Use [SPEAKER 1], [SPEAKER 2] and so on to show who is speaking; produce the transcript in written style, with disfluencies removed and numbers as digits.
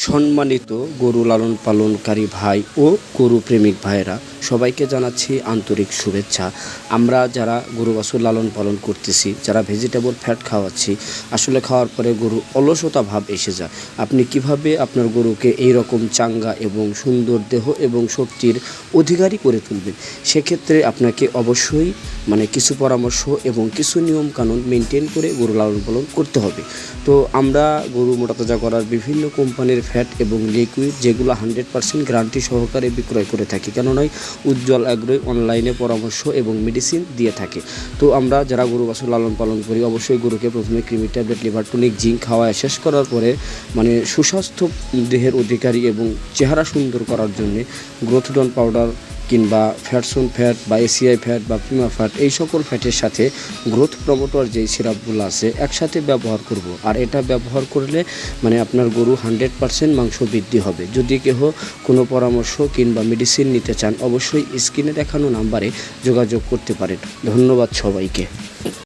[SPEAKER 1] সম্মানিত গরু লালন পালনকারী ভাই ও গরু প্রেমিক ভাইয়েরা সবাইকে জানাচ্ছি আন্তরিক শুভেচ্ছা। আমরা যারা গরু বাছুর লালন পালন করতেছি, যারা ভেজিটেবল ফ্যাট খাওয়াচ্ছি, আসলে খাওয়ার পরে গরু অলসতা ভাব এসে যায়। আপনি কিভাবে আপনার গরুকে এই রকম চাঙ্গা এবং সুন্দর দেহ এবং শক্তির অধিকারী করে তুলবেন, সেক্ষেত্রে আপনাকে অবশ্যই কিছু পরামর্শ এবং কিছু নিয়মকানুন মেনটেন করে গরু লালন পালন করতে হবে। তো আমরা গরু মোটাতাজা করার বিভিন্ন কোম্পানির ফ্যাট এবং লিকুইড যেগুলো 100% গ্যারান্টি সহকারে বিক্রয় করে থাকি, কেননা উজ্জ্বল অ্যাগ্রোই অনলাইনে পরামর্শ এবং মেডিসিন দিয়ে থাকে। তো আমরা যারা গরু বাছুর লালন পালন করি, অবশ্যই গরুকে প্রথমে creamy tablet, liver tonic, zinc খাওয়ায় শেষ করার পরে সুস্বাস্থ্য দেহের অধিকারী এবং চেহারা সুন্দর করার জন্যে গ্রোথডন পাউডার কিংবা ফ্যাটসন ফ্যাট বা এসিআই ফ্যাট বা প্রিমা ফ্যাট, এই সকল ফ্যাটের সাথে গ্রোথ প্রমোটর যেই সিরাপগুলো আছে একসাথে ব্যবহার করব। আর এটা ব্যবহার করলে আপনার গরু 100% মাংস বৃদ্ধি হবে। যদি কেহ কোনো পরামর্শ কিংবা মেডিসিন নিতে চান, অবশ্যই স্ক্রিনে দেখানো নাম্বারে যোগাযোগ করতে পারেন। ধন্যবাদ সবাইকে।